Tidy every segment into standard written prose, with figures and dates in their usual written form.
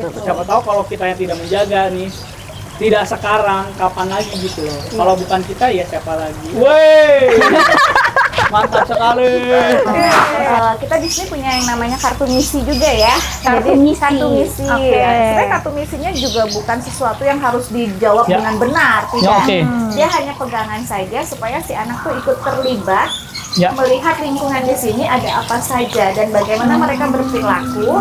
Siapa tahu kalau kita yang tidak menjaga nih, tidak sekarang, kapan lagi gitu loh. Kalau bukan kita ya siapa lagi? Wey, mantap sekali. Kita di sini punya yang namanya kartu misi juga ya. Kartu Jadi, misi. Kartu misi. Oke. Ya. Sebenarnya kartu misinya juga bukan sesuatu yang harus dijawab Ya. dengan benar, Ya, tidak. oke. Dia hanya pegangan saja supaya si anak tuh ikut terlibat. Ya. Melihat lingkungan di sini ada apa saja dan bagaimana mereka berperilaku,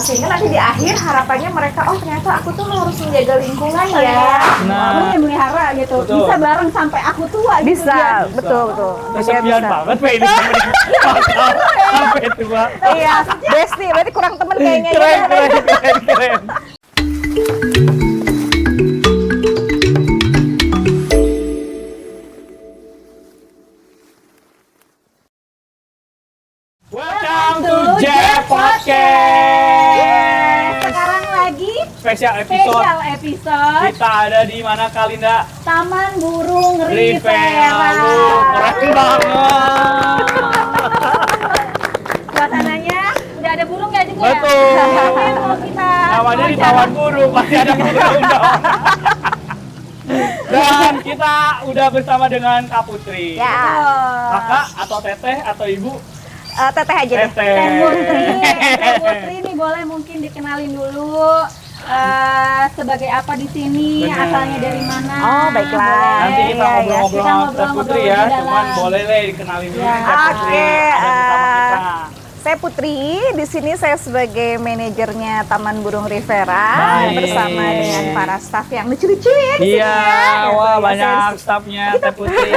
sehingga nanti di akhir harapannya mereka, oh ternyata aku tuh harus menjaga lingkungan ya. Nah, Aku melihara gitu. Betul. Bisa bareng sampai aku tua gitu Bisa, dia. betul. Dia kesepian bisa. banget Pak ini. Sampai tua. Iya, Besti, berarti kurang temen kayaknya Keren, ya. keren. Welcome to Jeff Podcast. Sekarang lagi Spesial episode. episode Kita ada di mana Kalinda? Taman Burung Rivera. Rivera. Keren banget. Suasananya udah ada burung ya juga Betul. ya? Mau kita Namanya di Taman Burung, pasti ada burung dong. Dan kita udah bersama dengan Kak Putri. Ya, Kakak atau teteh atau ibu? teteh aja deh. Teteh. Teh Putri nih boleh mungkin dikenalin dulu sebagai apa di sini, Bener. asalnya dari mana? Oh, baiklah. Boleh. Nanti kita Iya, ngobrol-ngobrol Kita sama Teh ngobrol-ngobrol Putri di ya, dalam. cuman boleh deh dikenalin dulu Ya. nih Teh Putri. Oke, Ada bersama kita. Saya Putri, di sini saya sebagai manajernya Taman Burung Rivera Baik. bersama dengan para staf yang lucu-lucu ya di sini Iya, ya. wah Gitu, banyak ya, stafnya Teh Putri.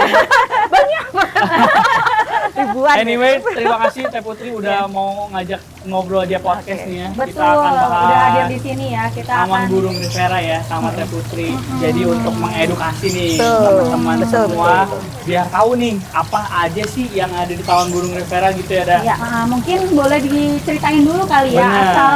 ribuan. Anyway, terima kasih Teh Putri udah mau ngajak ngobrol aja podcast nih ya. Betul, Kita akan udah hadir bahas di sini ya. Kita Taman akan Burung Rivera ya sama Teh Putri. Jadi untuk mengedukasi nih Betul. teman-teman Betul, semua betul. biar tahu nih apa aja sih yang ada di Taman Burung Rivera gitu ya, dah. ya, mungkin boleh diceritain dulu kali ya Bener. asal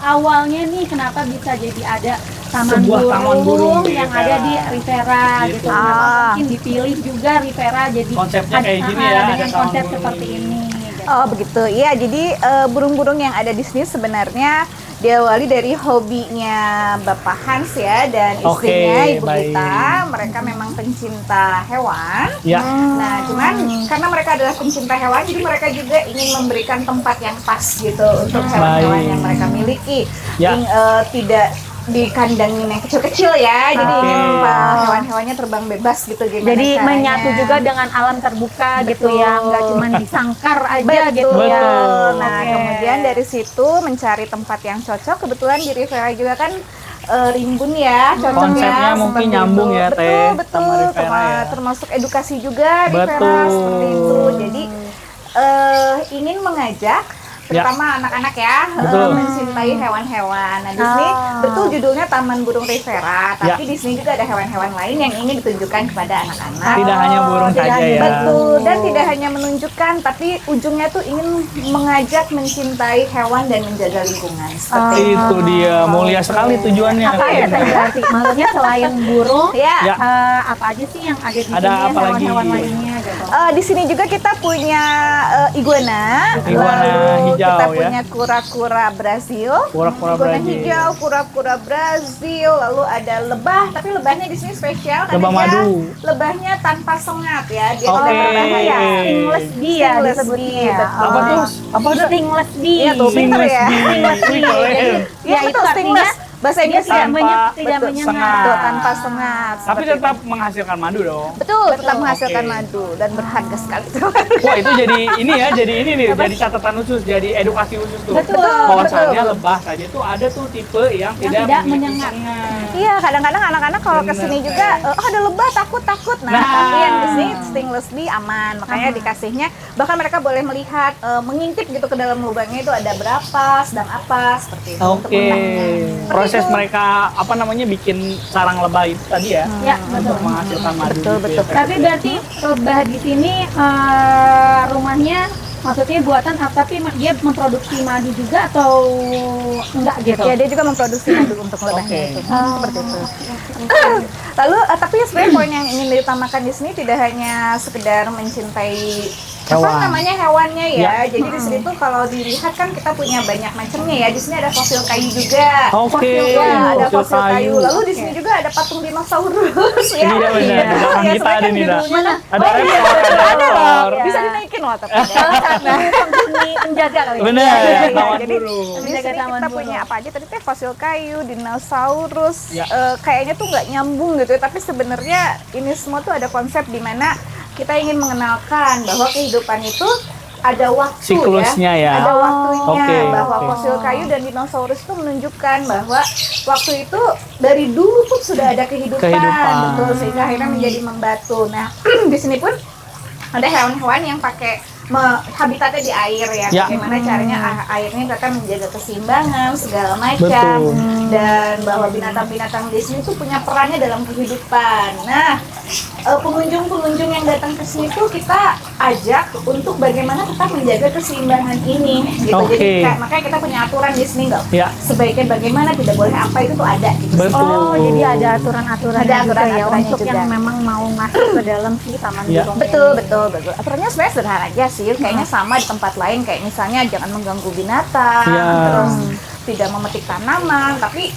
awalnya nih kenapa bisa jadi ada taman Sebuah burung, taman burung di yang Rivera. ada di Rivera Gitu. gitu. Kenapa Ah. mungkin dipilih juga Rivera jadi Konsepnya kayak gini ya, ada dengan taman konsep burung seperti ini. ini. Gitu. Oh begitu, iya jadi burung-burung yang ada di sini sebenarnya diawali dari hobinya Bapak Hans ya dan Oke, istrinya Ibu baik. Gita. Mereka memang pencinta hewan. Ya. Nah, cuman karena mereka adalah pencinta hewan, jadi mereka juga ingin memberikan tempat yang pas gitu untuk hewan-hewan Baik. yang mereka miliki. Ya. Tidak dikandangin yang kecil-kecil ya, jadi Oke. ingin hewan-hewannya terbang bebas gitu gimana Jadi caranya. menyatu juga dengan alam terbuka gitu Betul. ya, nggak cuma disangkar aja Betul. gitu ya. Betul. Nah, Oke. kemudian dari situ mencari tempat yang cocok. Kebetulan di Rivera juga kan rimbun ya, cocok Konsepnya ya. mungkin seperti nyambung itu. ya, Teh, Betul, sama betul. Rivera ya. Termasuk edukasi juga Rivera Betul. seperti itu. Jadi ingin mengajak terutama anak-anak ya Betul. mencintai hewan-hewan. Nah, di sini betul judulnya Taman Burung Rivera, tapi di sini juga ada hewan-hewan lain yang ingin ditunjukkan kepada anak-anak. Tidak hanya burung tidak saja hanya ya. Betul, dan tidak hanya menunjukkan, tapi ujungnya tuh ingin mengajak mencintai hewan dan menjaga lingkungan. Seperti itu. Itu dia, mulia sekali tujuannya. Apa ya Teh berarti? Maksudnya selain burung, Ya, Ya. apa aja sih yang ada di Ada sini apa lagi? hewan-hewan lainnya gitu? di sini juga kita punya iguana, Iguana lalu hijau kita ya. punya kura-kura Brazil, Kura-kura iguana Brazil. hijau, kura-kura Brazil, lalu ada lebah, tapi lebahnya di sini spesial karena Lebah dia madu. lebahnya tanpa sengat ya, dia Oke. tidak berbahaya. Stingless bee ya Stingless disebutnya. bee, betul. Apa tuh? Apa tuh? Stingless bee. Iya tuh, pinter ya. Stingless bee. Jadi, Ya, ya itu betul, artinya stingless. Bahasa dia Inggris tidak Tanpa- tidak betul, menyengat. Betul, tanpa sengat. Tapi seperti tetap menghasilkan madu dong. Betul, tetap menghasilkan Oke. madu dan berharga sekali tuh. Wah itu jadi ini ya, jadi ini nih, jadi catatan khusus, jadi edukasi khusus tuh. Betul, Bahwasannya betul. lebah saja tuh ada tuh tipe yang tidak tidak memiliki menyengat. sengat. Iya, kadang-kadang anak-anak kalau Bener, kesini juga, Teh. oh ada lebah takut. Nah, Nah. tapi yang di sini stainless bee aman, makanya dikasihnya. Bahkan mereka boleh melihat, mengintip gitu ke dalam lubangnya itu ada berapa, sedang apa, seperti itu. untuk Oke, menangnya. Seperti proses itu. mereka apa namanya bikin sarang lebah itu tadi ya, Ya, untuk betul. menghasilkan madu. Betul, gitu betul. ya. Tapi berarti lebah di sini rumahnya maksudnya buatan apa, tapi dia memproduksi madu juga atau enggak gitu? Ya, dia juga memproduksi madu untuk lebahnya Oke. itu. Seperti itu. Lalu, tapi sebenarnya poin yang ingin diutamakan di sini tidak hanya sekedar mencintai Hewan. namanya hewannya ya. Ya. Jadi di sini tuh kalau dilihat kan kita punya banyak macamnya ya. Di sini ada fosil kayu juga. Oke, Ya, ada fosil fosil kayu. kayu. Lalu di sini juga ada patung dinosaurus ya. Ini dia benar, Iya. di belakang Ya, kita sebenarnya ada kan nih, Ra. judulnya- Ada Oh, iya, rekor, ada ada loh. rekor. Bisa dinaikin loh tapi. penghuni penjaga kali ya? Bener, Iya, taman jadi burung. di Menjaga sini taman kita burung. punya apa aja tadi teh fosil kayu, dinosaurus, Ya. kayaknya tuh nggak nyambung gitu ya. Tapi sebenarnya ini semua tuh ada konsep di mana kita ingin mengenalkan bahwa kehidupan itu ada waktu Siklusnya ya. ada waktunya Oke, bahwa oke. fosil kayu dan dinosaurus itu menunjukkan bahwa waktu itu dari dulu pun sudah ada kehidupan. Betul, sehingga akhirnya menjadi membatu. Nah di sini pun ada hewan-hewan yang pakai habitatnya di air ya, Ya. bagaimana caranya airnya tetap menjaga keseimbangan segala macam. Betul. Dan bahwa binatang-binatang di sini tuh punya perannya dalam kehidupan. Nah pengunjung-pengunjung yang datang ke sini tuh kita ajak untuk bagaimana tetap menjaga keseimbangan ini gitu. Oke. Jadi makanya kita punya aturan di sini nggak Ya. sebaiknya bagaimana, tidak boleh apa, itu tuh ada gitu. Betul. Oh, jadi ada aturan-aturan Ada ya aturan-aturannya untuk juga. yang memang mau masuk ke dalam si taman Ya. burung Betul, ini. betul, betul. Aturannya sebenarnya sederhana aja sih. Kayaknya sama di tempat lain. Kayak misalnya jangan mengganggu binatang, Ya. terus tidak memetik tanaman. Tapi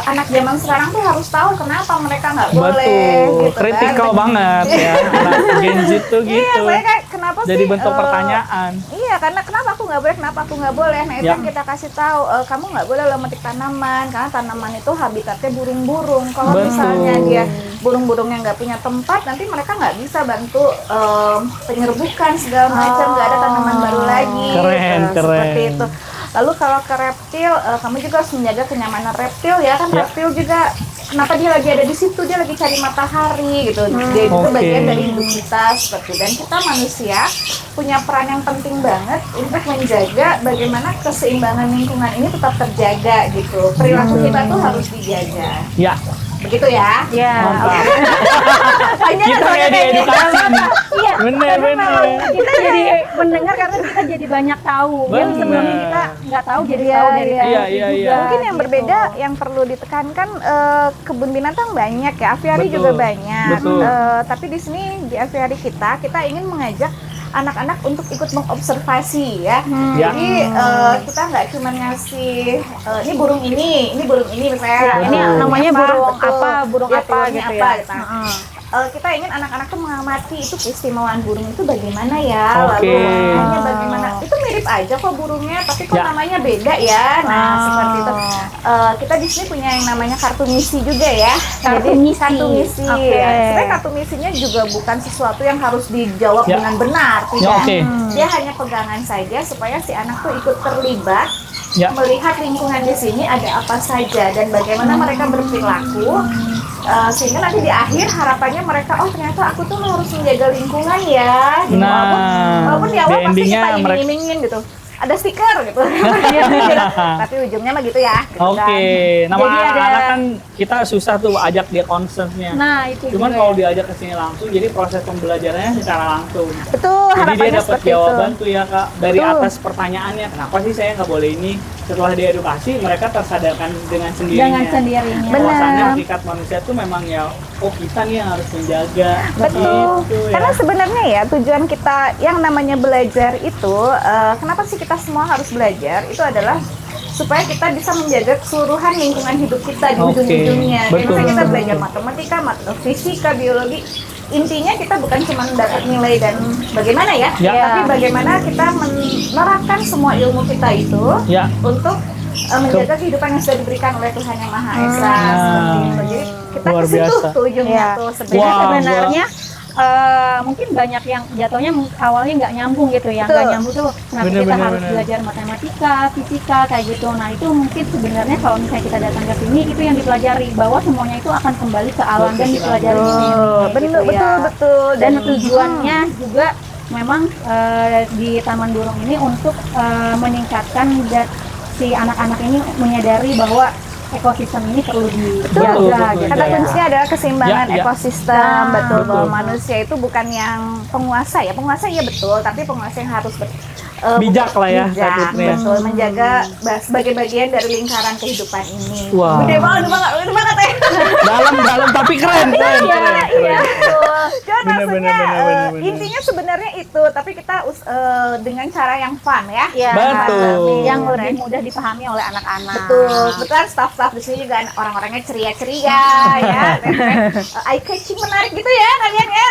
anak zaman sekarang tuh harus tahu kenapa mereka nggak boleh. Betul, Gitu kritikal kan. banget ya. Anak Gen Z tuh Iya, gitu. saya kayak kenapa Jadi sih? bentuk pertanyaan. Iya, karena kenapa aku nggak boleh, kenapa aku nggak boleh. Nah itu Ya. yang kita kasih tahu. Kamu nggak boleh lo metik tanaman, karena tanaman itu habitatnya burung-burung. Kalau Betul. misalnya dia burung-burung yang nggak punya tempat, nanti mereka nggak bisa bantu penyerbukan segala macam, nggak ada tanaman baru lagi. Keren, Seperti keren. itu. Lalu kalau ke reptil, kamu juga harus menjaga kenyamanan reptil ya kan. Ya. Reptil juga kenapa dia lagi ada di situ, dia lagi cari matahari gitu. Dia itu Oke. bagian dari hidup kita seperti itu. Dan kita manusia punya peran yang penting banget untuk menjaga bagaimana keseimbangan lingkungan ini tetap terjaga gitu. Perilaku kita tuh harus dijaga. Ya, Begitu ya. Ya, mantap. Panjang Kita soalnya kayak kayak gitu. diedukasi nih. iya. Bener, bener. Kita jadi mendengar karena kita jadi banyak tahu. Yang Bener. sebelumnya kita nggak tahu jadi Iya, tahu dari iya. kreasi Iya, iya, juga. iya. Mungkin yang gitu. berbeda yang perlu ditekankan kebun binatang banyak ya, aviari Betul, juga banyak. betul. Tapi di sini di aviari kita ingin mengajak anak-anak untuk ikut mengobservasi ya. Ya. Jadi kita nggak cuma ngasih ini burung ini misalnya. Ya, ini Betul. namanya burung betul. apa, burung Dia apa pilotnya gitu apa, ya. gitu. Heeh. Kita ingin anak-anak tuh mengamati itu keistimewaan burung itu bagaimana ya, Oke. lalu namanya bagaimana. Itu mirip aja kok burungnya, tapi kok Ya. namanya beda ya. Nah, Oh. seperti itu. Kita di sini punya yang namanya kartu misi juga ya. Kartu Jadi, misi. kartu misi. Oke. Ya. Sebenarnya kartu misinya juga bukan sesuatu yang harus dijawab Ya. dengan benar, Ya, tidak. oke. Dia hanya pegangan saja supaya si anak tuh ikut terlibat. Ya. Melihat lingkungan di sini ada apa saja dan bagaimana mereka berperilaku, sehingga nanti di akhir harapannya mereka, oh ternyata aku tuh harus menjaga lingkungan ya gitu. Nah, walaupun di awal di pasti endingnya kita mereka- iming-imingin gitu, ada stiker gitu. Tapi ujungnya mah gitu ya gitu Oke, kan. nama Jadi ada- anak-anak kan kita susah tuh ajak dia concernnya. Nah, itu Cuman juga kalau ya. diajak ke sini langsung, jadi proses pembelajarannya secara langsung. Betul, Jadi dia harapannya dapat seperti jawaban itu. tuh ya kak dari Betul. atas pertanyaannya. Kenapa sih saya nggak boleh ini? Setelah diedukasi, mereka tersadarkan dengan sendirinya. dengan sendirinya. Benar. Bahwasannya hakikat manusia tuh memang ya, oh kita nih yang harus menjaga. Betul. Gitu, ya. Karena sebenarnya ya tujuan kita yang namanya belajar itu, kenapa sih kita semua harus belajar? Itu adalah supaya kita bisa menjaga keseluruhan lingkungan hidup kita di Oke. ujung-ujungnya. Kayak Betul, misalnya kita betul, belajar betul. matematika, fisika, biologi. Intinya kita bukan cuma dapat nilai dan bagaimana ya, Ya. tapi bagaimana kita menerapkan semua ilmu kita itu Ya. untuk menjaga kehidupan yang sudah diberikan oleh Tuhan Yang Maha Esa. Seperti itu. Jadi kita Luar ke situ biasa. tuh ujungnya Ya. tuh Jadi sebenarnya. Wah, sebenarnya mungkin banyak yang jatuhnya awalnya nggak nyambung gitu ya, Betul. nggak nyambung tuh kenapa Bener, kita bener, harus bener. belajar matematika, fisika kayak gitu. Nah itu mungkin sebenarnya kalau misalnya kita datang ke sini itu yang dipelajari bahwa semuanya itu akan kembali ke alam dan dipelajari di sini. Betul, gitu ya. betul. Dan tujuannya juga memang di Taman Burung ini untuk meningkatkan si anak-anak ini menyadari bahwa ekosistem ini perlu dijaga. Betul, betul. gitu Kata ya. kuncinya adalah keseimbangan Ya, ya. ekosistem, betul, Betul. bahwa manusia itu bukan yang penguasa ya, penguasa iya betul, tapi penguasa yang harus bijak lah ya, bijak, takutnya. betul, menjaga sebagai bagian dari lingkaran kehidupan ini. Wah. Gede banget ya. Dalam tapi keren. Iya, betul. Jadi maksudnya Bener. intinya sebenarnya itu, tapi kita dengan cara yang fun ya. Iya. Betul. Yang lebih mudah dipahami oleh anak-anak. Betul, betul. Staff-staff di sini juga orang-orangnya ceria-ceria ya, eye catching, menarik gitu ya kalian ya.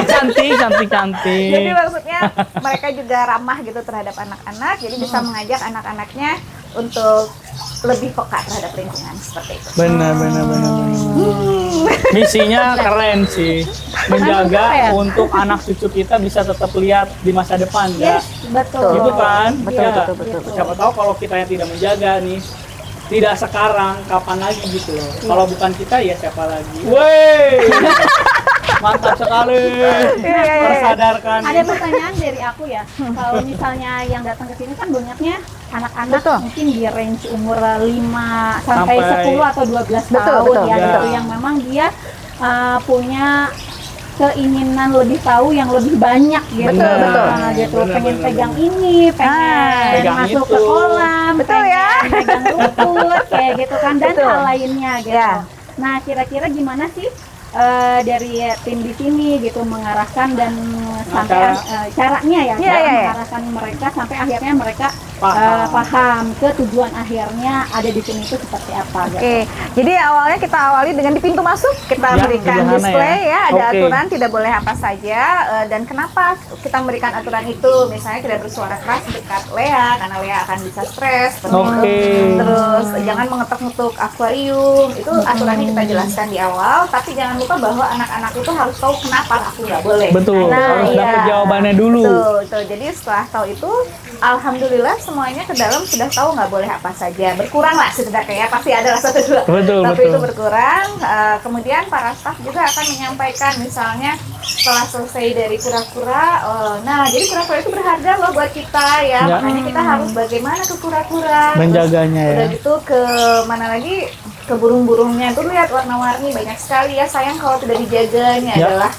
Cantik. Jadi maksudnya mereka juga ramah gitu terhadap anak-anak, jadi bisa mengajak anak-anaknya untuk lebih peka terhadap lingkungan seperti itu. Benar. Misinya keren sih, menjaga untuk anak cucu kita bisa tetap lihat di masa depan ya. Yes, betul. Gitu kan? Betul, Ya. betul. Siapa tahu kalau kita yang tidak menjaga nih, tidak sekarang, kapan lagi gitu loh. Kalau bukan kita ya siapa lagi? Wey, mantap sekali. Tersadarkan. Ada pertanyaan dari aku ya. Kalau misalnya yang datang ke sini kan banyaknya anak-anak Betul. mungkin di range umur 5 sampai Sampai 10 atau 12 Betul, tahun betul. ya, Ya. gitu, yang memang dia punya keinginan lebih tahu yang lebih banyak gitu. Betul, betul. Gitu. Bener, pengen bener, pegang ini, pengen Pegang masuk itu. ke kolam, Betul pengen ya. pegang rumput kayak gitu kan, dan Betul. hal lainnya gitu. Ya. Nah, kira-kira gimana sih dari tim di sini gitu mengarahkan dan sampai caranya ya, Iya, iya. mengarahkan mereka sampai akhirnya mereka Paham. paham ke tujuan akhirnya ada di sini itu seperti apa gitu. Oke, jadi awalnya kita awali dengan di pintu masuk kita Ya, berikan sederhana display ya, ada Oke. aturan tidak boleh apa saja, dan kenapa kita memberikan aturan itu, misalnya tidak bersuara keras dekat Lea karena Lea akan bisa stres, seperti itu. Oke. Terus jangan mengetuk-ngetuk akuarium, itu aturannya kita jelaskan di awal, tapi jangan lupa bahwa anak-anak itu harus tahu kenapa aku nggak boleh. Betul, Nah, harus iya. dapat jawabannya dulu. Betul. Jadi setelah tahu itu, alhamdulillah semuanya ke dalam sudah tahu nggak boleh apa saja. Berkurang lah setidaknya ya, pasti ada lah satu dua. Betul, Tapi betul. itu berkurang. Kemudian para staf juga akan menyampaikan misalnya setelah selesai dari kura-kura, nah jadi kura-kura itu berharga loh buat kita ya. Ya. Makanya kita harus bagaimana ke kura-kura. Terus Menjaganya ya. udah gitu ke mana lagi, ke burung-burungnya tuh lihat warna-warni banyak sekali ya, sayang kalau tidak dijaga. Ini Ya. adalah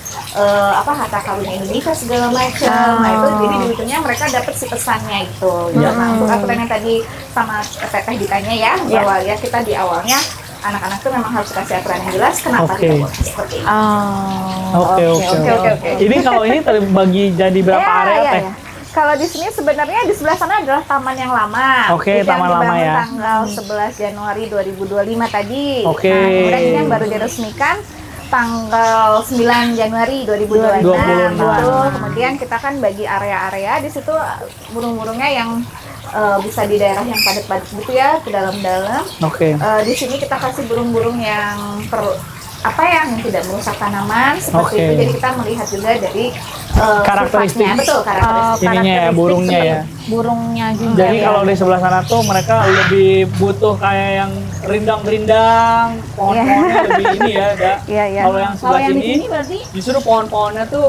harta karun Indonesia segala macam. Nah itu jadi di ujungnya mereka dapat si pesannya itu. Nah untuk aturan yang tadi sama Teteh ditanya ya, bahwa ya kita di awalnya anak-anak tuh memang harus kasih aturan yang jelas kenapa Oke. tidak boleh seperti itu. Oke. Ini kalau ini terbagi jadi berapa area Ya, teh? ya. Kalau di sini sebenarnya di sebelah sana adalah taman yang lama. Oke, Itu yang taman lama dibangun ya. Tanggal 11 Januari 2025 tadi. Oke. Nah, kemudian ini yang baru diresmikan tanggal 9 Januari 2026. 26. Betul. Kemudian kita kan bagi area-area di situ burung-burungnya yang bisa di daerah yang padat-padat gitu ya, ke dalam-dalam. Oke. Di sini kita kasih burung-burung yang yang tidak merusak tanaman seperti Oke. itu. Jadi kita melihat juga dari Karakteristik. sifatnya. Betul, karakteristik. Ininya ya, burungnya ya. Burungnya juga. Jadi kalau di sebelah sana tuh mereka lebih butuh kayak yang rindang-rindang, pohon-pohonnya lebih ini ya, Iya, iya. Kalau yang Kalau sebelah yang di sini sini berarti justru pohon-pohonnya tuh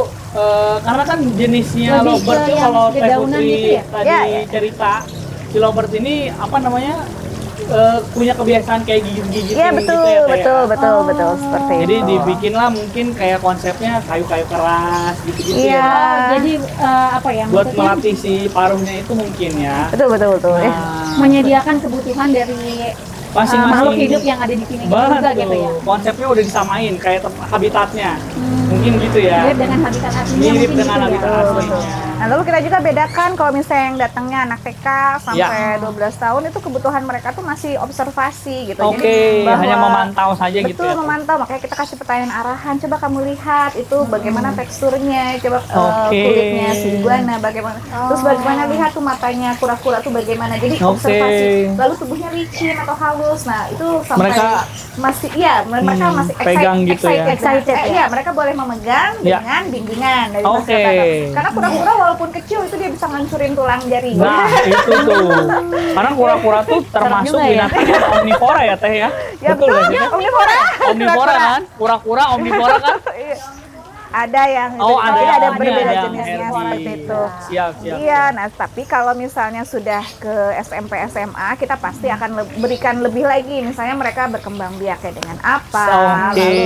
karena kan jenisnya Lebih lovebird ke tuh yang kalau Teh dedaunan Putri gitu ya? tadi Ya, ya. cerita, si lovebird ini apa namanya punya kebiasaan kayak gigit-gigit Iya, gitu betul, ya, Teh, betul, ya? betul, betul seperti Jadi itu. dibikinlah mungkin kayak konsepnya kayu-kayu keras gitu-gitu Iya. ya. jadi apa ya, Buat maksudnya melatih si paruhnya itu mungkin ya. Betul, betul, betul. Nah, menyediakan kebutuhan dari masing-masing makhluk hidup yang ada di sini juga Betul. gitu ya. Konsepnya udah disamain kayak habitatnya. Mungkin gitu ya. Mirip dengan habitat aslinya Mirip mungkin dengan gitu habitat ya. aslinya. Nah, lalu kita juga bedakan kalau misalnya yang datangnya anak TK sampai Ya. 12 tahun itu kebutuhan mereka tuh masih observasi gitu. Oke, bahwa- hanya memantau saja gitu Betul, ya. memantau. Makanya kita kasih pertanyaan arahan. Coba kamu lihat itu bagaimana teksturnya, coba Oke. kulitnya si iguana bagaimana. Terus bagaimana lihat tuh matanya kura-kura tuh bagaimana. Jadi Oke. observasi. Lalu tubuhnya licin atau halus. Nah, itu sampai Mereka- masih mereka masih pegang gitu ya. excited. Iya, mereka boleh memegang Ya. dengan bimbingan dari Oke. masyarakat. Karena kura-kura walaupun kecil itu dia bisa ngancurin tulang jari. Nah, itu tuh. Karena kura-kura tuh termasuk juga ya. binatang yang omnivora ya, Teh ya. Ya, Betul betul, nggak sih? omnivora. Omnivora kan? Kura-kura omnivora kan? Iya. Ada yang Oh, ada jadi yang ada ini, berbeda ada yang jenisnya RD. seperti itu. Siap. Iya, nah tapi kalau misalnya sudah ke SMP SMA, kita pasti akan berikan lebih lagi. Misalnya mereka berkembang biaknya dengan apa, Oke. lalu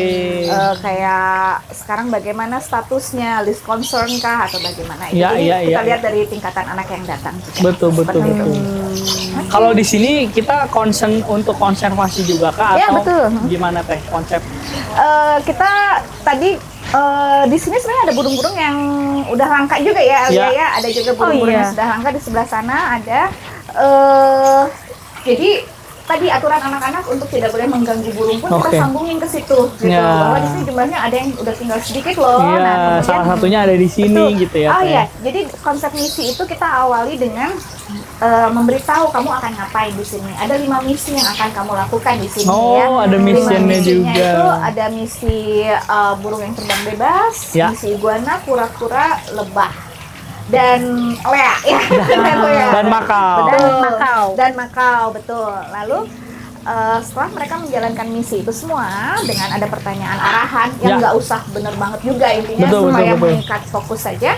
kayak sekarang bagaimana statusnya, list concern kah atau bagaimana? Itu Iya, jadi iya, kita iya. lihat dari tingkatan anak yang datang. juga. Betul. Seperti itu. Kalau di sini kita concern untuk konservasi juga kah Iya, atau betul. gimana teh konsep? Kita tadi di sini sebenarnya ada burung-burung yang udah langka juga ya, Alia, Ya. ya. Ada juga burung-burung iya. yang sudah langka di sebelah sana ada. Jadi tadi aturan anak-anak untuk tidak boleh mengganggu burung pun Oke. kita sambungin ke situ, gitu. Ya. Bahwa di sini jumlahnya ada yang udah tinggal sedikit loh. Iya, kemudian- salah satunya ada di sini Betul. gitu ya. Oh Teh. iya, jadi konsep misi itu kita awali dengan memberitahu kamu akan ngapain di sini. Ada 5 misi yang akan kamu lakukan di sini Oh, ya. ada 5 missionnya misinya juga. Itu ada misi burung yang terbang bebas, Ya. misi iguana, kura-kura, lebah, dan lea ya. Dan lea. Dan makau. Dan makau, betul. Lalu setelah mereka menjalankan misi itu semua dengan ada pertanyaan arahan yang Ya. nggak usah bener banget juga intinya Betul, supaya betul, betul. mengikat fokus saja.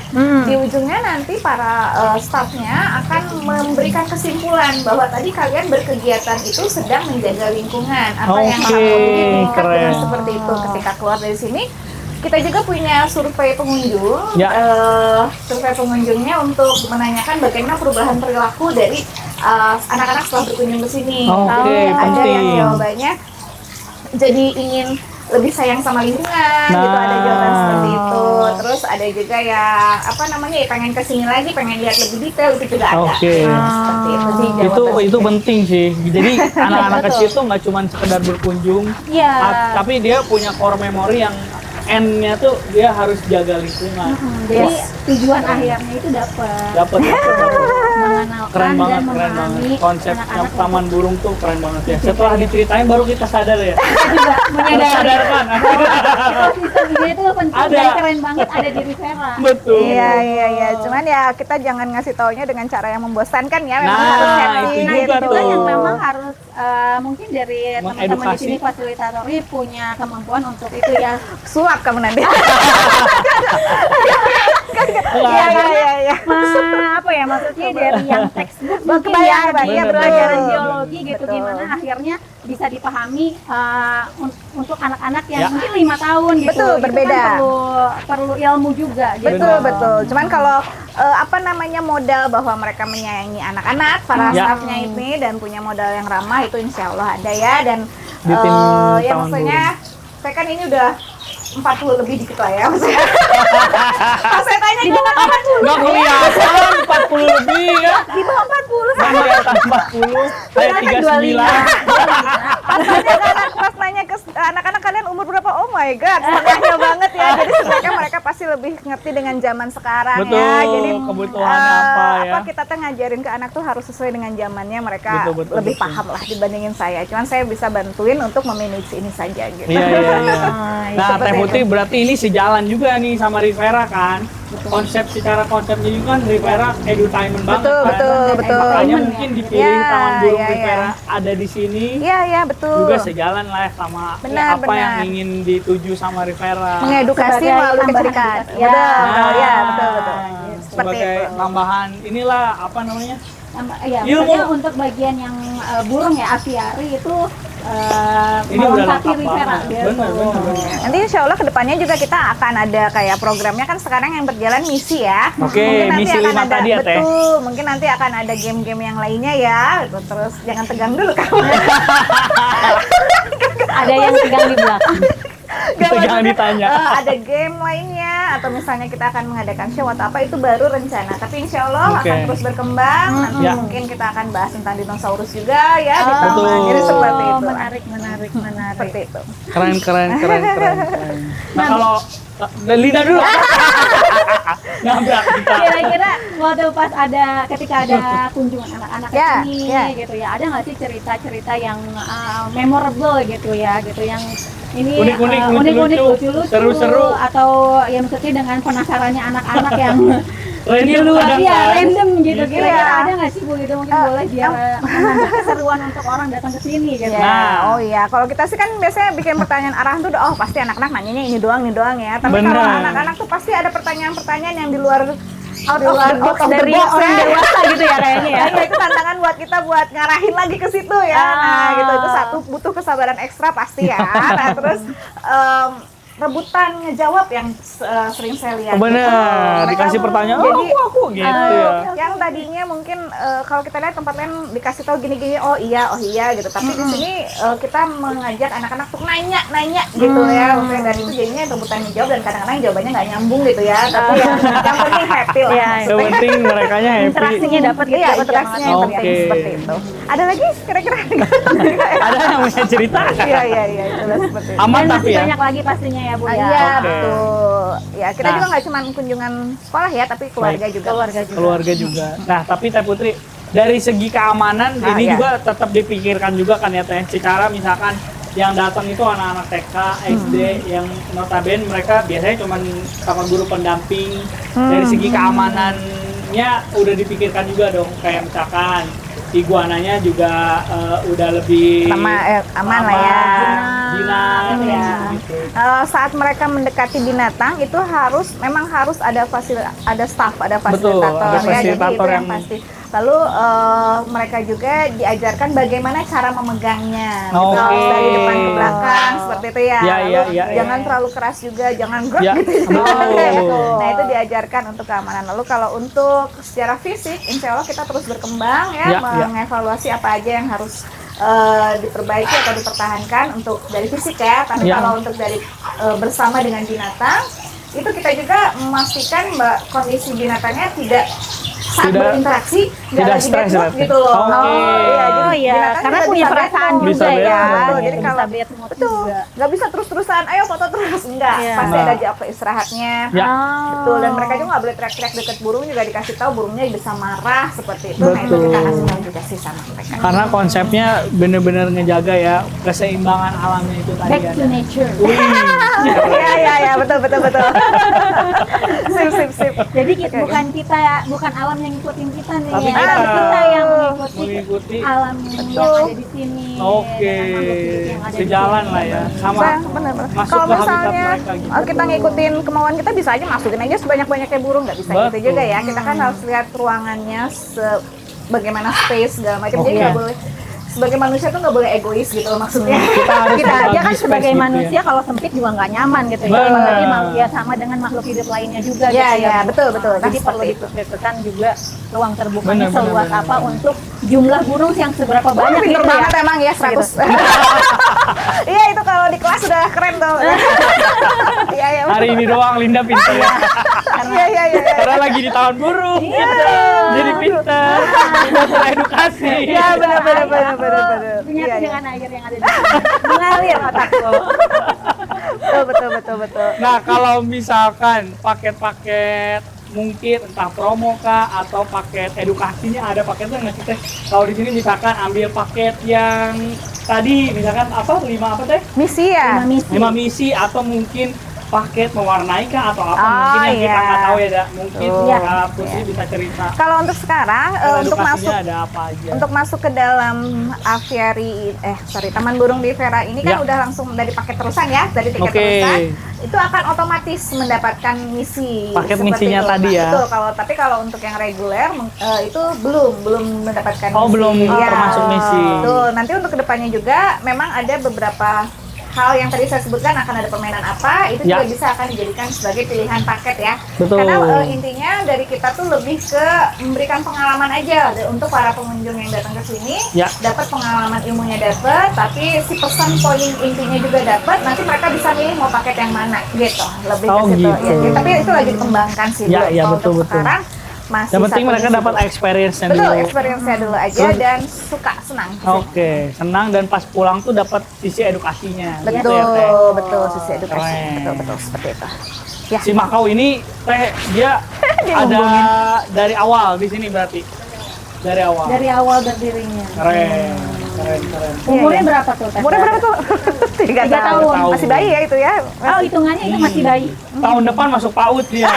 Di ujungnya nanti para staffnya akan memberikan kesimpulan bahwa tadi kalian berkegiatan itu sedang menjaga lingkungan. Apa yang Oke, kamu inginkan keren. dengan seperti itu. Ketika keluar dari sini, kita juga punya survei pengunjung. Ya. Survei pengunjungnya untuk menanyakan bagaimana perubahan perilaku dari anak-anak setelah berkunjung ke sini. Oke, Ada penting. yang jawabannya jadi ingin lebih sayang sama lingkungan, gitu, ada jawaban Nah. seperti itu. Terus ada juga yang apa namanya ya pengen kesini lagi, pengen lihat lebih detail, itu juga ada. Oke. Seperti itu sih Itu jawaban. penting sih. Jadi anak-anak Betul. kecil tuh nggak cuma sekedar berkunjung, Iya. tapi dia punya core memory yang N-nya tuh dia harus jaga lingkungan. Jadi tujuan akhirnya itu dapat Dapat mengenalkan keren dan banget, keren memahami banget. Konsep anak-anak yang taman burung tuh keren banget ya. Setelah diceritain baru kita sadar ya. kita juga menyadari Tersadarkan. ekosistem ini itu penting Ada. dan keren banget ada di Rivera. Betul. Iya. Cuman ya kita jangan ngasih taunya dengan cara yang membosankan ya. Memang Nah, harus happy itu Nah, juga itu juga tuh. yang memang harus mungkin dari teman-teman di Mengedukasi. sini fasilitatori punya kemampuan untuk itu ya. Suap kamu nanti. Wah, Iya. Apa ya maksudnya dari yang textbook mungkin Kebayang, ya kebayang. dia Betul. pelajaran geologi gitu Betul. gimana akhirnya bisa dipahami untuk anak-anak yang Ya. mungkin 5 tahun gitu. Betul, Itu berbeda. kan perlu ilmu juga gitu. Betul. Cuman kalau apa namanya modal bahwa mereka menyayangi anak-anak, para Ya. staffnya ini dan punya modal yang ramah itu insya Allah ada ya. Dan Di tim ya Taman maksudnya saya kan ini udah 40 lebih dikit lah ya maksudnya. Kalau saya tanya Di bawah 40. nggak kelihatan 40 lebih ya. di bawah 40 Nggak kelihatan 40. Kayak 39. pas nanya ke anak-anak kalian umur berapa, oh my god setengahnya banget ya. Jadi sebenarnya mereka pasti lebih ngerti dengan zaman sekarang Betul, ya. Jadi kebutuhannya apa ya. kita tuh ngajarin ke anak tuh harus sesuai dengan zamannya, mereka Betul, lebih betul. paham lah dibandingin saya. Cuman saya bisa bantuin untuk memanage ini saja gitu. Iya. Nah, seperti Teh itu. Putih berarti ini sejalan juga nih sama Rivera kan? Secara konsepnya juga kan Rivera edutainment banget kan? Betul. Makanya mungkin dipilih Ya, Taman Burung ya. Rivera ada di sini. Iya, betul. Juga sejalan lah sama Benar, apa yang benar. ingin dituju sama Rivera. Mengedukasi Sebagai melalui tambahan kecerdasan. edukasi. Ya. Betul. Seperti Sebagai itu. tambahan inilah apa namanya? Ya, Ilmu. maksudnya untuk bagian yang burung ya aviari itu Ini udah melengkapi lengkap Rivera banget. gitu. Benar. Nanti insya Allah kedepannya juga kita akan ada kayak programnya kan sekarang yang berjalan misi ya. Oke, Mungkin nanti misi akan 5 ada, tadi ya, Teh. betul. Mungkin nanti akan ada game-game yang lainnya ya. Terus jangan tegang dulu kamu. Ada yang tegang di belakang. Kita jangan ditanya. Ada game lainnya atau misalnya kita akan mengadakan show atau apa itu baru rencana. Tapi insya Allah Oke. akan terus berkembang. Nanti Ya. mungkin kita akan bahas tentang dinosaurus juga ya di taman. Betul. Jadi seperti itu. Menarik. Seperti itu. Keren. Nah, kalau Lina dulu. Nabrak kita. Kira-kira waktu pas ketika ada kunjungan anak-anak ke Ya, sini ya. gitu ya, ada nggak sih cerita-cerita yang memorable gitu ya, gitu yang ini Unik-unik, unik-unik, lucu-lucu, lucu-lucu, seru-seru. atau ya maksudnya dengan penasarannya anak-anak yang di luar ya random gitu. Gitu. Kira-kira ada nggak sih Bu gitu mungkin boleh biar menambah keseruan untuk orang datang ke sini gitu. Ya, oh iya, kalau kita sih kan biasanya bikin pertanyaan arahan tuh, oh pasti anak-anak nanyanya ini doang ya. Tapi Bener. kalau anak-anak tuh pasti ada pertanyaan-pertanyaan yang di luar Out of the box dari box, orang ya. dewasa gitu ya kayaknya ya. Iya, itu tantangan buat kita buat ngarahin lagi ke situ ya. Nah, gitu itu satu butuh kesabaran ekstra pasti ya. Nah, terus rebutan ngejawab yang sering saya lihat. Bener, Mereka dikasih pertanyaan, jadi, aku gitu ya. yang tadinya mungkin kalau kita lihat tempat lain dikasih tahu gini-gini, oh iya gitu. Tapi di sini kita mengajak anak-anak untuk nanya gitu ya. Maksudnya dari itu jadinya rebutan ngejawab dan kadang-kadang jawabannya nggak nyambung gitu ya. Tapi yang penting happy lah. Yang penting merekanya happy. Interaksinya dapat gitu. Iya, interaksinya yang penting Oke. seperti itu. Ada lagi kira-kira? Ada yang punya cerita? Iya, itu lah seperti itu. Aman Dan tapi masih ya. banyak lagi pastinya ya Bu ya. Iya, Oke. betul. Ya, kita Nah. juga nggak cuma kunjungan sekolah ya, tapi keluarga juga. Keluarga juga. Nah, tapi Teh Putri, dari segi keamanan ini iya. juga tetap dipikirkan juga kan ya Teh. Secara misalkan yang datang itu anak-anak TK, SD yang notabene mereka biasanya cuma sama guru pendamping. Dari segi keamanannya udah dipikirkan juga dong. Kayak misalkan iguananya juga udah lebih Aman lah ya. jinak, Ya. gitu. Saat mereka mendekati binatang itu memang harus ada staff, ada fasilitator, ada ya. Jadi fasilitator itu yang yang- pasti. Lalu mereka juga diajarkan bagaimana cara memegangnya, gitu. Oke. Harus dari depan ke belakang seperti itu ya. Iya, Lalu iya. jangan terlalu keras juga, jangan gerak Ya, gitu. betul. Nah itu diajarkan untuk keamanan. Lalu kalau untuk secara fisik, insya Allah kita terus berkembang ya, Ya, ya. mengevaluasi apa aja yang harus diperbaiki atau dipertahankan untuk dari fisik ya. Tapi Ya. kalau untuk dari bersama dengan binatang itu kita juga memastikan kondisi binatangnya tidak saat Tidak- berinteraksi nggak tidak lagi stres bad mood berarti. gitu loh. Oke. Iya, jadi Oh iya, binatang karena juga punya bisa bad perasaan mood. Bisa juga bad ya. mood. Betul, jadi Bisa kalau bad mood betul juga. nggak bisa terus-terusan ayo foto terus enggak, Iya. pasti Nah. ada waktu istirahatnya. Ya. Betul, dan mereka juga nggak boleh teriak-teriak deket burung, juga dikasih tahu burungnya bisa marah seperti itu. Nah itu Betul. kita kasih tahu juga sih sama mereka. Karena konsepnya bener-bener ngejaga ya keseimbangan alamnya itu tadi Back kan. to nature. Iya, betul. Sip. Jadi Oke. bukan alam yang ngikutin kita nih. Tapi ya. kita yang mengikuti mengikuti. alam yang ada di sini. Oke, dengan makhluk hidup yang ada di sejalan sini. lah ya. Sama Benar. masuk Kalau ke habitat misalnya mereka gitu. kita ngikutin kemauan kita bisa aja masukin aja sebanyak-banyaknya burung, nggak bisa gitu Betul. juga ya. Kita kan harus lihat ruangannya bagaimana space segala macam. Jadi Oke. nggak boleh sebagai manusia tuh nggak boleh egois gitu loh maksudnya. Kita harus Kita aja berbagi kan space sebagai gitu ya. manusia kalau sempit juga nggak nyaman gitu ya. Benar. Apalagi ya sama dengan makhluk hidup lainnya juga Iya, gitu iya, betul. Nah, Jadi perlu seperti itu. diperhatikan juga ruang terbukanya Benar, seluas benar. apa untuk jumlah burung yang seberapa Wah, banyak pinter gitu ya. banget emang ya 100. Iya itu kalau di kelas udah keren tuh. Iya. Hari ini doang Linda pintar ya. Iya. Karena lagi di tahun burung. Jadi pintar. Udah teredukasi. Iya benar. Menyatu Iya. dengan air yang ada di sini. Mengalir otakku. Betul. Nah, kalau misalkan paket-paket mungkin entah promo kah atau paket edukasinya, ada paketnya nggak sih Teh? Kalau di sini misalkan ambil paket yang tadi misalkan apa 5 apa Teh? Misi ya. 5 misi atau mungkin paket mewarnai kah atau apa Oh, mungkin yang kita iya. nggak tahu ya, Da. Mungkin Betul. Putri bisa cerita. Kalau untuk sekarang untuk Edukasinya masuk ada apa aja? untuk masuk ke dalam aviary Taman Burung di Vera ini kan Ya. udah langsung dari paket terusan ya, dari tiket Oke. terusan itu akan otomatis mendapatkan misi Paket seperti misinya itu. tadi ya. Betul, tapi kalau untuk yang reguler itu belum mendapatkan Oh, misi. belum Iya. termasuk misi. Betul, nanti untuk kedepannya juga memang ada beberapa hal yang tadi saya sebutkan akan ada permainan apa itu Ya. juga bisa akan dijadikan sebagai pilihan paket ya. Betul. Karena intinya dari kita tuh lebih ke memberikan pengalaman aja untuk para pengunjung yang datang ke sini, Ya. dapat pengalaman, ilmunya dapat, tapi si pesan poin intinya juga dapat. Nanti mereka bisa milih mau paket yang mana gitu, lebih Oh, ke situ. gitu. Ya, tapi itu lagi dikembangkan sih. Ya, belum. ya, Kalau betul, untuk betul. Sekarang masih Yang penting satu mereka misi dapat dulu. experience-nya Betul, dulu. experience-nya dulu aja Terus- dan suka senang. Oke, senang dan pas pulang tuh dapat sisi edukasinya. Gitu Betul, ya, Teh? betul sisi edukasi. Keren. Betul seperti itu. Ya. Si Makau ini Teh dia Dia ada ngomongin. dari awal di sini berarti. Dari awal. Dari awal berdirinya. Keren. Umurnya Iya. berapa tuh? Teh? Umurnya berapa tuh? 3 Tiga tahun. tahun. Masih bayi ya itu ya. Oh, hitungannya itu masih bayi. Tahun depan masuk PAUD dia.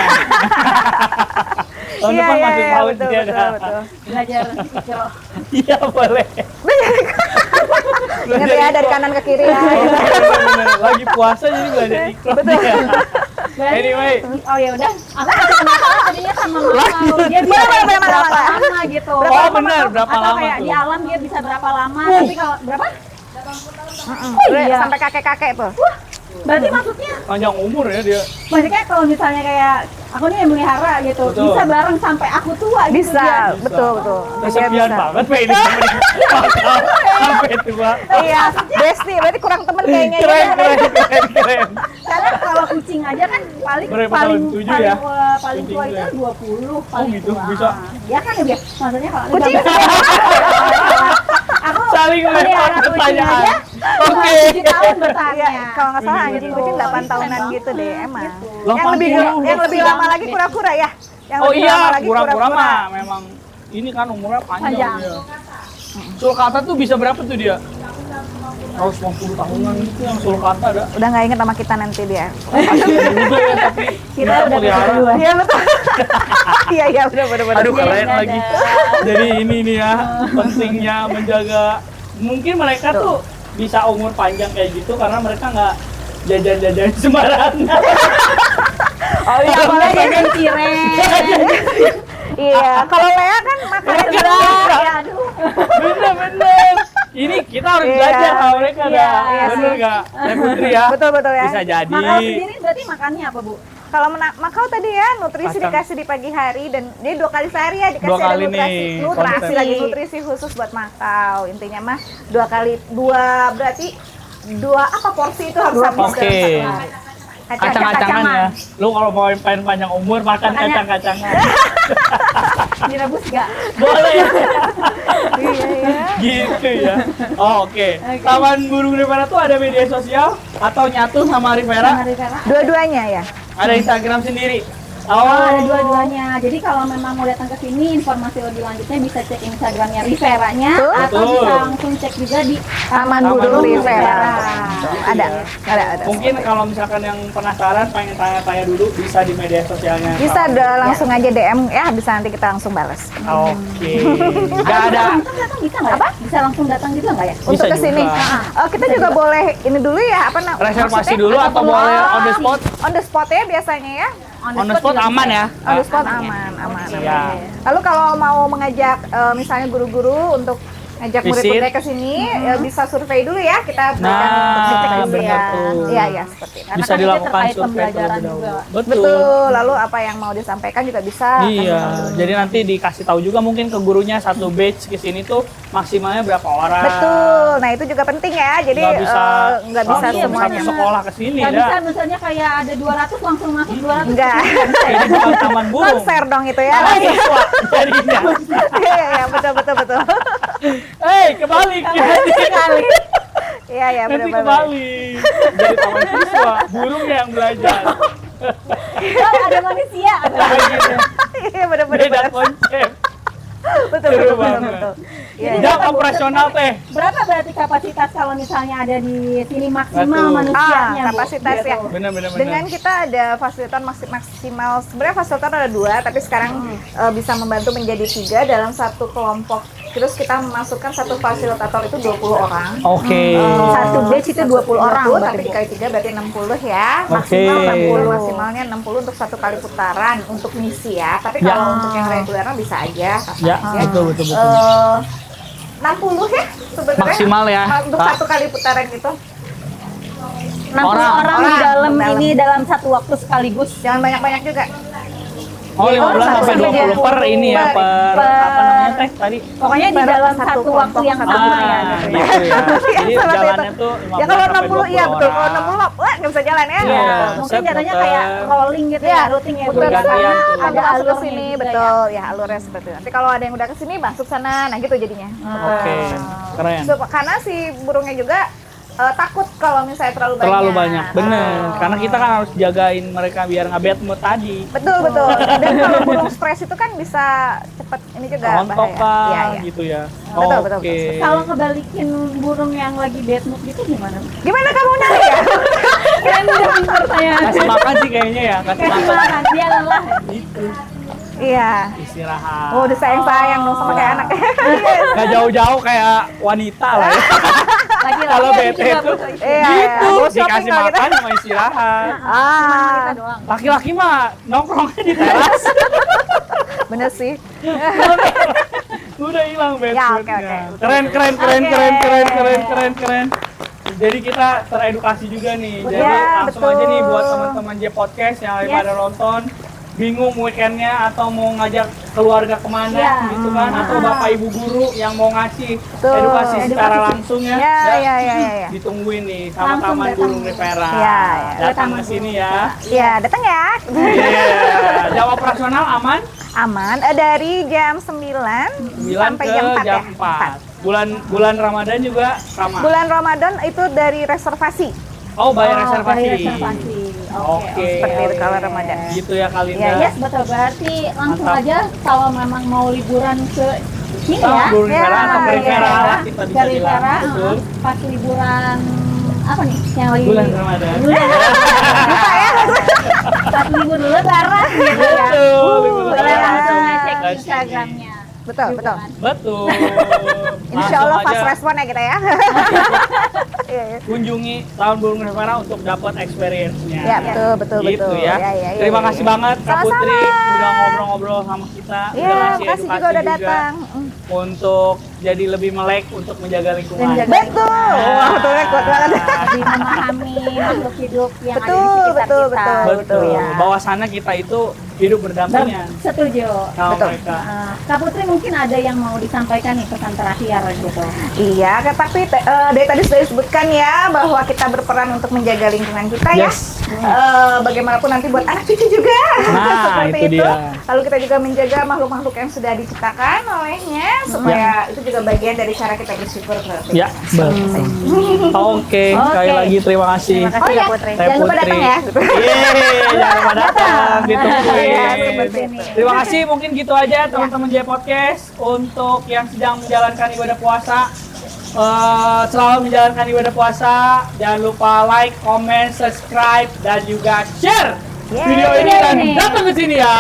Tahun Iya, depan iya, masih iya, paut betul, dia betul, dah. betul. Belajar ikro. Iya boleh. Ingat ya dari kanan ke kiri ya. Bener-bener. Lagi puasa jadi belajar ikro. Berarti- Anyway. Oh ya udah, aku masih penasaran tadinya sama Makau. Dia bisa Boleh, boleh, berapa boleh. lama gitu. Oh benar, berapa Atau lama kayak tuh? di alam dia bisa berapa lama, tapi kalau berapa? Udah iya. sampai kakek-kakek tuh. Berarti maksudnya Panjang umur ya dia. maksudnya kalau misalnya kayak aku nih yang melihara gitu, Betul. bisa bareng sampai aku tua gitu Bisa, dia. betul, betul. Dia Kesepian bisa. banget Pak ini sampai tua. Iya, Besti, berarti kurang temen kayaknya Keren, ya. keren. Karena kalau kucing aja kan paling Berapa paling tahun? 7 paling, ya? paling tua Kucing itu ya? 20 paling gitu, tua. bisa. Ya kan ya, maksudnya kalau Kucing aku Saling melihara lempar kucing pertanyaan. aja Oke. 7 tahun bertanya. Iya, kalau nggak salah Bener, anjing bener. kucing 8 tahunan gitu deh, emang. Loh, Yang lebih lama lagi kura-kura ya. Yang Oh lebih iya, lama lagi kura-kura mah memang ini kan umurnya panjang. Panjang. Dia. Sulcata tuh bisa berapa tuh dia? 150 tahunan gitu yang sulcata ada. Udah nggak inget sama kita nanti dia. Kasian juga ya tapi Kita udah pelihara. kedua. Iya betul. Iya iya benar benar benar. Aduh Iya, keren nggak lagi. ada. Jadi ini nih ya pentingnya menjaga. Mungkin mereka tuh bisa umur panjang kayak gitu karena mereka nggak jajan-jajan sembarangan. Oh iya, Apalagi yang cireng. iya. Kalau Lea kan makan Mereka berat. bisa. Ya aduh. Bener-bener. Ini kita harus Iya. belajar sama mereka Iya, dah. iya Bener sih. nggak? Putri ya. Betul betul ya. Bisa jadi. Makau sendiri berarti makannya apa, Bu? Kalau Makau tadi ya nutrisi Kacang. dikasih di pagi hari dan dia 2 kali sehari ya dikasih 2 ada kali nutrisi, nih, nutrisi konsep. lagi nutrisi khusus buat Makau. Intinya mah 2 kali 2 berarti 2 apa porsi itu harus habis Oke. dalam 1 hari. Kacang-kacangan ya. Lu kalau mau pengen panjang umur makan Makanya- kacang-kacangan. Direbus nggak? Boleh. Iya iya. Gitu ya. Oh, oke. Taman Burung Rivera tuh ada media sosial atau nyatu sama Rivera? Mari, Vera. Dua-duanya ya. Ada Instagram sendiri. Oh, ada dua-duanya. Jadi kalau memang mau datang ke sini, informasi lebih lanjutnya bisa cek Instagramnya Riveranya Betul. atau Betul. bisa langsung cek juga di Taman Taman Burung Burung Rivera. Ada. Mungkin kalau misalkan yang penasaran pengen tanya-tanya dulu bisa di media sosialnya. Bisa udah langsung aja DM ya, bisa nanti kita langsung balas. Oke. Gak ada. Langsung datang bisa nggak? Apa? Bisa langsung datang juga nggak ya? Bisa Untuk ke sini. juga. Kita juga boleh ini dulu ya, apa namanya? Reservasi dulu atau boleh on the spot? On the spot ya biasanya ya. On the spot juga aman bisa. ya. On the spot aman. Iya. Lalu kalau mau mengajak misalnya guru-guru untuk ngajak Visit. murid-murid ke sini, ya bisa survei dulu ya, kita berikan Nah, titik bener kemudian. tuh. Iya, iya seperti itu. Karena Bisa kan itu dilakukan terkait survei pembelajaran terlebih juga. dahulu. Betul. Betul. Lalu apa yang mau disampaikan juga bisa. Iya, jadi nanti dikasih tahu juga mungkin ke gurunya satu batch ke sini tuh maksimalnya berapa orang. Betul. Nah, itu juga penting ya. Jadi Nggak bisa, nggak bisa langsung semuanya. satu sekolah ke sini Nggak ya. bisa misalnya kayak ada 200 langsung masuk 200. Enggak. Ini bukan taman burung. Konser dong itu ya. Mahasiswa jadinya. Iya, iya, betul betul betul. Hei, kebalik. Sekali. Iya, iya, Nanti benar-benar. kebalik. Jadi taman siswa, burung yang belajar. Oh, ada manusia. Iya, benar-benar. Beda konsep. Betul, Seru betul, betul, banget. betul. Iya. Jam operasional teh. Berapa berarti kapasitas kalau misalnya ada di sini maksimal Betul. manusianya, Bu? Kapasitas ya. Gitu. Benar-benar. Dengan kita ada fasilitas maksimal, sebenarnya fasilitas ada 2, tapi sekarang bisa membantu menjadi 3 dalam satu kelompok. Terus kita memasukkan satu fasilitator itu 20 orang. Oke. Satu batch itu 20 orang tapi berarti, Bu. dikali 3 berarti 60 ya. Oke. Maksimal 60, maksimalnya 60 untuk satu kali putaran untuk misi ya. Tapi Ya. kalau untuk yang regulernya bisa aja. Ya, kapan betul betul betul. 60 ya sebenarnya. Maksimal ya, Untuk Kak. satu kali putaran itu. 60 orang di dalam Dalam. ini dalam satu waktu sekaligus. Jangan banyak-banyak juga. Oh, 15 sampai 20 per ini ya, per apa namanya teh tadi? Pokoknya di Per dalam satu satu kelompok, waktu yang satu sama kelompok. ya. Ah, Gitu. gitu ya. Jadi Iya, seperti jalannya itu. tuh 15 Ya kalau sampai 60 iya 20 betul. Kalau orang. 60 wah nggak bisa jalan ya. Iya. Gitu. Mungkin Set jadinya muter. kayak rolling gitu Iya, ya, routing ya. Bu. Putar Gantian sana, tuh. ada Ada masuk ke alurnya sini, juga betul. Ya alurnya seperti itu. Nanti kalau ada yang udah ke sini masuk sana, nah gitu jadinya. Oke, keren. Karena si burungnya juga takut kalau misalnya terlalu banyak. Terlalu banyak, bener. Oh. Karena kita kan harus jagain mereka biar nggak bad mood tadi. Betul betul. Dan kalau burung stres itu kan bisa cepet ini juga Rontok bahaya. kah, Iya, iya. gitu ya. Betul, betul, Oke. Kalau ngebalikin burung yang lagi bad mood gitu gimana? Gimana kamu nanya ya? Random pertanyaan. Kasih makan sih kayaknya ya, kasih Kasih makan. makan, dia lelah. Gitu. Iya. istirahat. Oh, udah sayang-sayang dong sama kayak anak. Nggak jauh-jauh kayak wanita lah ya. Kalau bete tuh Iya, gitu, iya. dikasih Shopping makan sama istirahat. Ah, doang. Laki-laki mah nongkrongnya di teras. bener sih. Udah hilang bad Ya, moodnya. oke. Keren. Jadi kita teredukasi juga nih. Jadi Ya, langsung betul. aja nih buat teman-teman J Podcast yang lagi Yes. pada nonton, bingung weekendnya atau mau ngajak keluarga kemana Ya. gitu kan, atau bapak ibu guru yang mau ngasih Betul. edukasi secara Edukasi. langsung ya. Ya. Ditungguin nih sama Langsung Taman datang. Burung Rivera. Ya, Datang Taman ke sini Burung ya. Iya, datang ya. Iya. Jam operasional aman Aman, dari jam 9 9 sampai ke jam 4 jam ya. 4. Bulan Ramadan juga sama. Bulan Ramadan itu dari reservasi. Oh, bayar reservasi. Bayar reservasi. Oke. Seperti itu kalau Ramadan. Gitu ya Kalinda. Iya, Yes, betul. Berarti langsung Mantap. aja kalau memang mau liburan ke sini Taman ya. Burung Rivera Ya, atau ke iya. Rivera lah kita bisa Dari bilang. Rivera, Betul. pas liburan apa nih yang lagi Bulan Ramadan. pas libur dulu lebaran gitu ya. Betul, libur Boleh lebaran langsung langsung ngecek ke sini. Instagramnya. Betul, betul. Betul. Insya Allah Langsung fast aja respon ya kita ya. Iya, iya. kunjungi Taman Burung Rivera untuk dapat experience-nya. Ya, betul. Gitu ya. Ya. Terima kasih banget Kak Sama-sama. Putri udah ngobrol-ngobrol sama kita, udah Iya, ngasih makasih juga edukasi udah datang. untuk jadi lebih melek untuk menjaga lingkungan. Menjaga Betul. Wah, betulnya kuat banget. Lebih memahami makhluk hidup yang ada di Betul, sekitar betul, kita. betul. Betul. ya. Bahwasannya kita itu hidup berdampingan Setuju. sama Betul. mereka. Kak Putri mungkin ada yang mau disampaikan nih pesan terakhir gitu. Iya, tapi dari tadi sudah disebutkan ya bahwa kita berperan untuk menjaga lingkungan kita ya. Yes. Bagaimanapun nanti buat anak cucu juga. Nah, Seperti itu itu. dia. Lalu kita juga menjaga makhluk-makhluk yang sudah diciptakan olehnya supaya itu juga bagian dari cara kita bersyukur. Ya, betul. Oke, sekali Oke. lagi terima kasih. Terima kasih Oh iya, Kak Putri. Teh jangan lupa Putri. datang ya. Yeay, jangan lupa datang, ditungguin. Iya, seperti ini. Terima kasih, mungkin gitu aja teman-teman J Podcast untuk yang sedang menjalankan ibadah puasa. Selalu menjalankan ibadah puasa. Jangan lupa like, comment, subscribe, dan juga share Yeay. video ini dan datang ke sini ya.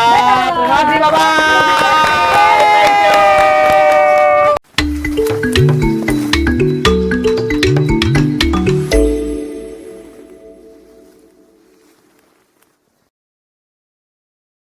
Terima kasih, bye-bye.